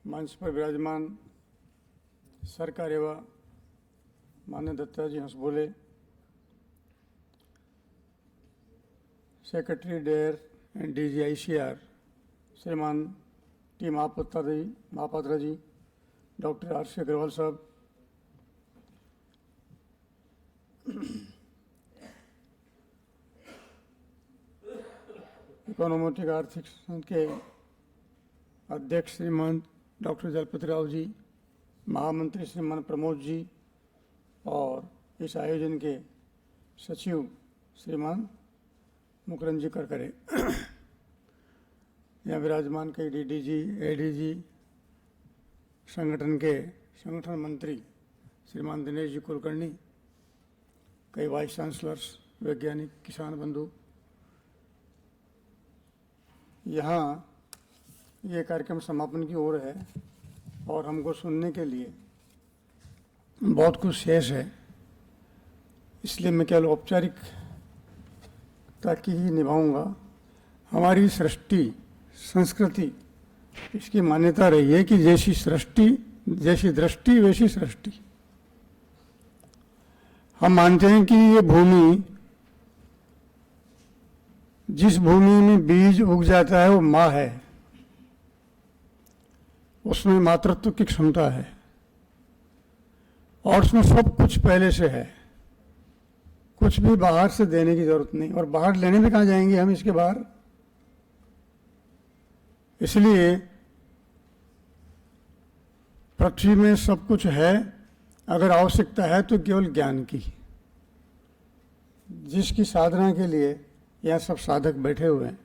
मंच पर विराजमान सरकार एवं माननीय Dattaji Hosabale, secretary DARE and DGICR श्रीमान T Mahapatra ji, doctor RC Agarwal sahab, economic आर्थिक संघ के अध्यक्ष श्रीमान डॉक्टर जलपति राव जी, महामंत्री श्रीमान प्रमोद जी और इस आयोजन के सचिव श्रीमान मुकरन जी करकरे, यहाँ विराजमान कई DDG, ADG, संगठन मंत्री श्रीमान दिनेश जी कुलकर्णी, कई वाइस चांसलर्स, वैज्ञानिक, किसान बंधु, यहाँ ये कार्यक्रम समापन की ओर है और हमको सुनने के लिए बहुत कुछ शेष है, इसलिए मैं केवल औपचारिकता की ही निभाऊंगा। हमारी सृष्टि, संस्कृति, इसकी मान्यता रही है कि जैसी दृष्टि वैसी सृष्टि। हम मानते हैं कि ये भूमि, जिस भूमि में बीज उग जाता है वो माँ है, उसमें मातृत्व की क्षमता है और उसमें सब कुछ पहले से है, कुछ भी बाहर से देने की जरूरत नहीं। और बाहर लेने में कहाँ जाएंगे हम इसके बाहर? इसलिए पृथ्वी में सब कुछ है, अगर आवश्यकता है तो केवल ज्ञान की, जिसकी साधना के लिए यहाँ सब साधक बैठे हुए हैं।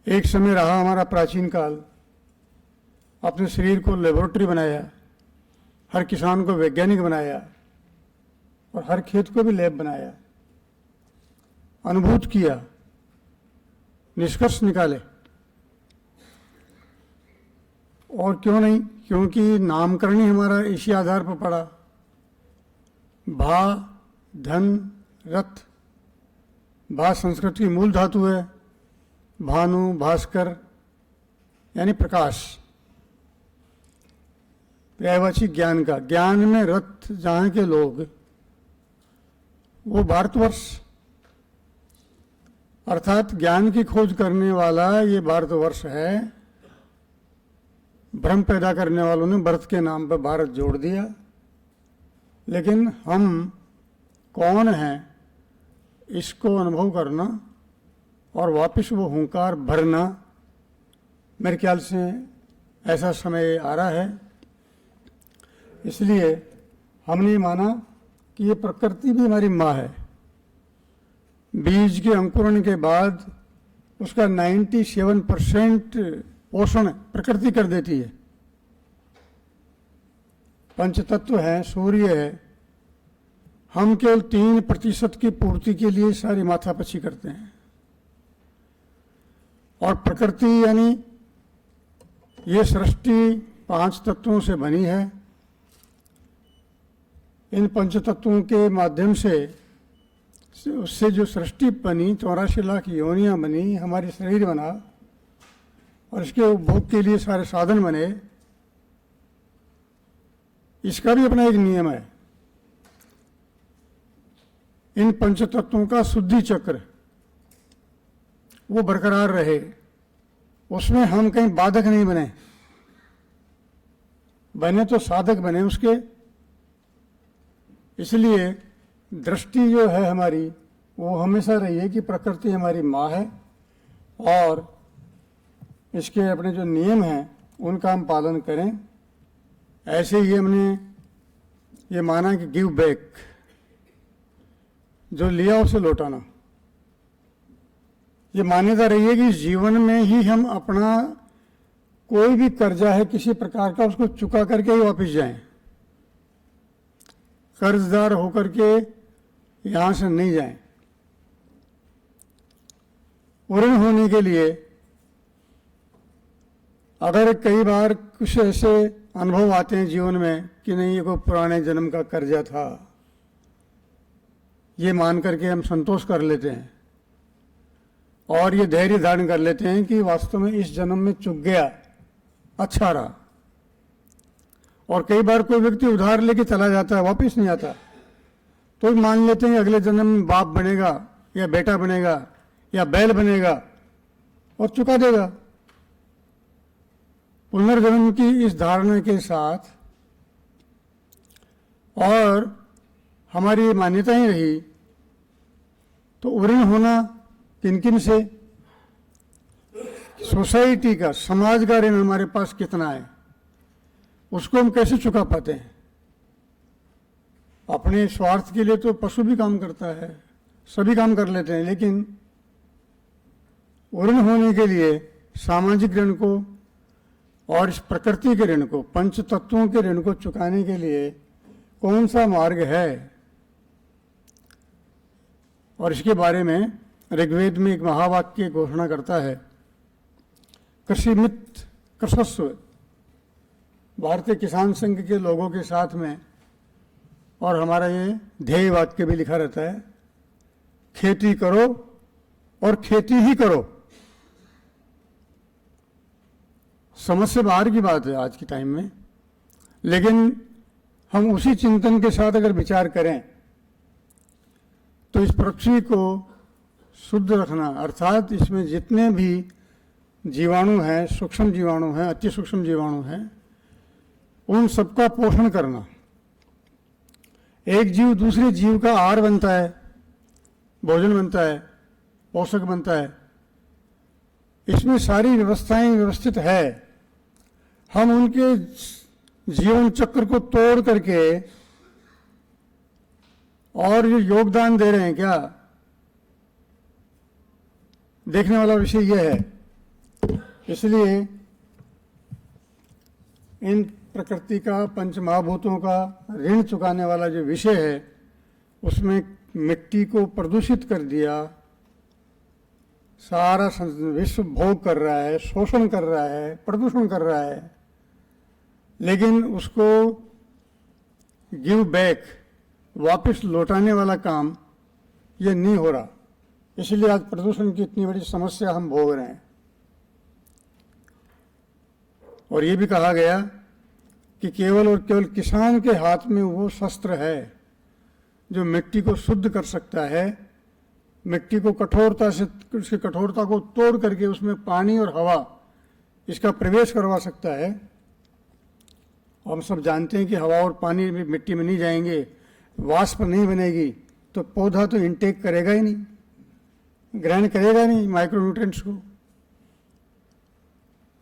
एक समय रहा हमारा प्राचीन काल, अपने शरीर को लेबोरेटरी बनाया, हर किसान को वैज्ञानिक बनाया और हर खेत को भी लैब बनाया, अनुभूत किया, निष्कर्ष निकाले। और क्यों नहीं, क्योंकि नामकरण ही हमारा इसी आधार पर पड़ा। भा, धन, रथ। भा संस्कृत की मूल धातु है, भानु, भास्कर यानी प्रकाश, पर्यायवाची ज्ञान का। ज्ञान में रथ जहाँ के लोग, वो भारतवर्ष, अर्थात ज्ञान की खोज करने वाला ये भारतवर्ष है। भ्रम पैदा करने वालों ने भारत के नाम पर भारत जोड़ दिया, लेकिन हम कौन हैं इसको अनुभव करना और वापस वो हुंकार भरना, मेरे ख्याल से ऐसा समय आ रहा है। इसलिए हमने माना कि ये प्रकृति भी हमारी माँ है। बीज के अंकुरण के बाद उसका 97% पोषण प्रकृति कर देती है। पंचतत्व है, सूर्य है, हम केवल 3% की पूर्ति के लिए सारी माथापच्ची करते हैं। और प्रकृति यानी ये सृष्टि 5 तत्वों से बनी है। इन पंचतत्वों के माध्यम से उससे जो सृष्टि बनी, 84 लाख योनियां बनी, हमारे शरीर बना और इसके उपभोग के लिए सारे साधन बने। इसका भी अपना एक नियम है। इन पंचतत्वों का शुद्धि चक्र वो बरकरार रहे, उसमें हम कहीं बाधक नहीं बने तो साधक बने उसके। इसलिए दृष्टि जो है हमारी, वो हमेशा रही है कि प्रकृति हमारी माँ है और इसके अपने जो नियम हैं उनका हम पालन करें। ऐसे ही हमने ये माना कि गिव बैक, जो लिया उसे लौटाना। ये मान्यता रही है कि इस जीवन में ही हम अपना कोई भी कर्जा है किसी प्रकार का, उसको चुका करके ही वापस जाएं। कर्जदार होकर के यहाँ से नहीं जाएं। ऋण होने के लिए अगर कई बार कुछ ऐसे अनुभव आते हैं जीवन में कि नहीं, ये कोई पुराने जन्म का कर्जा था, ये मान करके हम संतोष कर लेते हैं और ये धैर्य धारण कर लेते हैं कि वास्तव में इस जन्म में चूक गया, अच्छा रहा। और कई बार कोई व्यक्ति उधार लेके चला जाता है, वापस नहीं आता, तो भी मान लेते हैं अगले जन्म में बाप बनेगा या बेटा बनेगा या बैल बनेगा और चुका देगा। पुनर्जन्म की इस धारणा के साथ और हमारी ये मान्यताएं रही, तो ऋण होना किन किन से, सोसाइटी का, समाज का ऋण हमारे पास कितना है, उसको हम कैसे चुका पाते हैं। अपने स्वार्थ के लिए तो पशु भी काम करता है, सभी काम कर लेते हैं, लेकिन ऋण होने के लिए सामाजिक ऋण को और इस प्रकृति के ऋण को, पंच तत्वों के ऋण को चुकाने के लिए कौन सा मार्ग है। और इसके बारे में ऋग्वेद में एक महावाक्य घोषणा करता है, कृषि मित्र कृषस्व। भारतीय किसान संघ के लोगों के साथ में और हमारा ये ध्येय वाक्य भी लिखा रहता है, खेती करो और खेती ही करो। समझ से बाहर की बात है आज के टाइम में, लेकिन हम उसी चिंतन के साथ अगर विचार करें तो इस पृथ्वी को शुद्ध रखना, अर्थात इसमें जितने भी जीवाणु हैं, सूक्ष्म जीवाणु हैं, अति सूक्ष्म जीवाणु हैं, उन सबका पोषण करना। एक जीव दूसरे जीव का आहार बनता है, भोजन बनता है, पोषक बनता है, इसमें सारी व्यवस्थाएं व्यवस्थित है। हम उनके जीवन चक्र को तोड़ करके और जो योगदान दे रहे हैं क्या, देखने वाला विषय यह है। इसलिए इन प्रकृति का, पंच महाभूतों का ऋण चुकाने वाला जो विषय है, उसमें मिट्टी को प्रदूषित कर दिया, सारा विश्व भोग कर रहा है, शोषण कर रहा है, प्रदूषण कर रहा है, लेकिन उसको गिव बैक, वापस लौटाने वाला काम ये नहीं हो रहा। इसलिए आज प्रदूषण की इतनी बड़ी समस्या हम भोग रहे हैं। और ये भी कहा गया कि केवल और केवल किसान के हाथ में वो शस्त्र है जो मिट्टी को शुद्ध कर सकता है, मिट्टी को कठोरता से, उसकी कठोरता को तोड़ करके उसमें पानी और हवा इसका प्रवेश करवा सकता है। हम सब जानते हैं कि हवा और पानी मिट्टी में नहीं जाएंगे, वाष्प नहीं बनेगी, तो पौधा तो इनटेक करेगा ही नहीं, ग्रहण करेगा नहीं माइक्रोन्यूट्रिएंट्स को,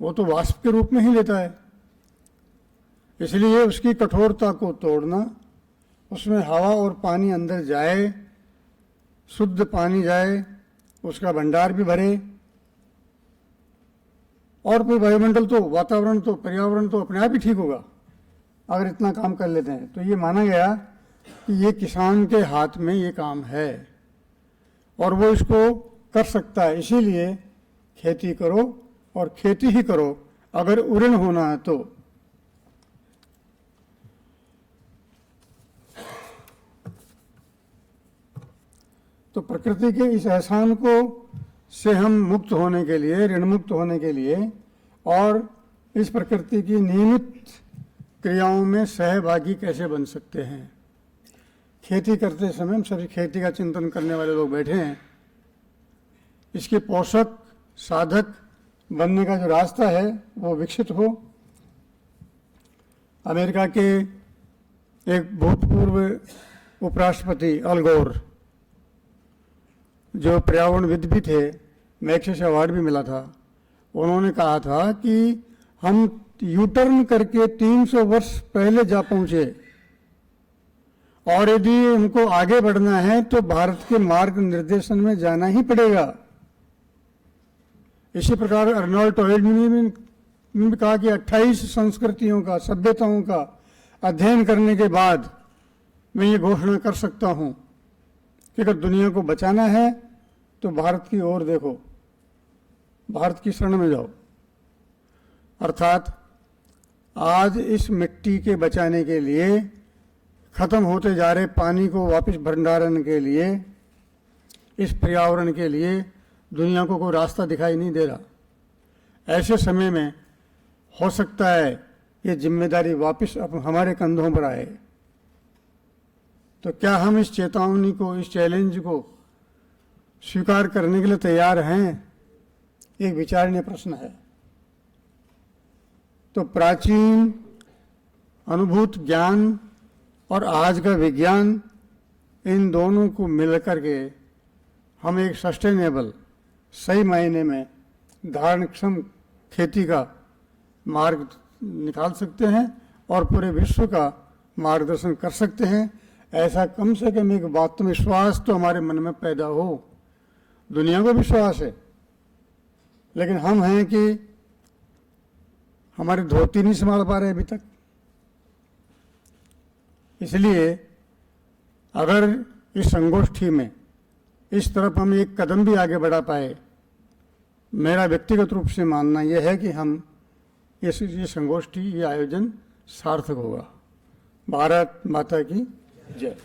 वो तो वाष्प के रूप में ही लेता है। इसलिए उसकी कठोरता को तोड़ना, उसमें हवा और पानी अंदर जाए, शुद्ध पानी जाए, उसका भंडार भी भरे, और फिर वायुमंडल तो, वातावरण तो, पर्यावरण तो अपने आप ही ठीक होगा अगर इतना काम कर लेते हैं। तो ये माना गया कि ये किसान के हाथ में ये काम है और वो इसको कर सकता है। इसीलिए खेती करो और खेती ही करो अगर ऋण होना है तो। तो प्रकृति के इस एहसान को से हम मुक्त होने के लिए, ऋण मुक्त होने के लिए और इस प्रकृति की नियमित क्रियाओं में सहभागी कैसे बन सकते हैं। खेती करते समय हम सभी खेती का चिंतन करने वाले लोग बैठे हैं, इसके पोषक साधक बनने का जो रास्ता है वो विकसित हो। अमेरिका के एक भूतपूर्व उपराष्ट्रपति अल गोर, जो पर्यावरणविद भी थे, मैग्सेसे अवार्ड भी मिला था, उन्होंने कहा था कि हम यू टर्न करके 300 वर्ष पहले जा पहुंचे और यदि हमको आगे बढ़ना है तो भारत के मार्ग निर्देशन में जाना ही पड़ेगा। इसी प्रकार अर्नोल्ड टॉयलेट ने भी कहा कि 28 संस्कृतियों का, सभ्यताओं का अध्ययन करने के बाद मैं ये घोषणा कर सकता हूं कि अगर दुनिया को बचाना है तो भारत की ओर देखो, भारत की शरण में जाओ। अर्थात आज इस मिट्टी के बचाने के लिए, खत्म होते जा रहे पानी को वापस भंडारण के लिए, इस पर्यावरण के लिए दुनिया को कोई रास्ता दिखाई नहीं दे रहा। ऐसे समय में हो सकता है ये जिम्मेदारी वापस अब हमारे कंधों पर आए। तो क्या हम इस चेतावनी को, इस चैलेंज को स्वीकार करने के लिए तैयार हैं? एक विचारणीय प्रश्न है। तो प्राचीन अनुभूत ज्ञान और आज का विज्ञान, इन दोनों को मिलकर के हम एक सस्टेनेबल, सही मायने में धारणक्षम खेती का मार्ग निकाल सकते हैं और पूरे विश्व का मार्गदर्शन कर सकते हैं। ऐसा कम से कम एक बात तो विश्वास तो हमारे मन में पैदा हो। दुनिया को विश्वास है, लेकिन हम हैं कि हमारे धोती नहीं संभाल पा रहे अभी तक। इसलिए अगर इस संगोष्ठी में इस तरफ हम एक कदम भी आगे बढ़ा पाए, मेरा व्यक्तिगत रूप से मानना यह है कि हम ये संगोष्ठी, ये आयोजन सार्थक होगा। भारत माता की जय।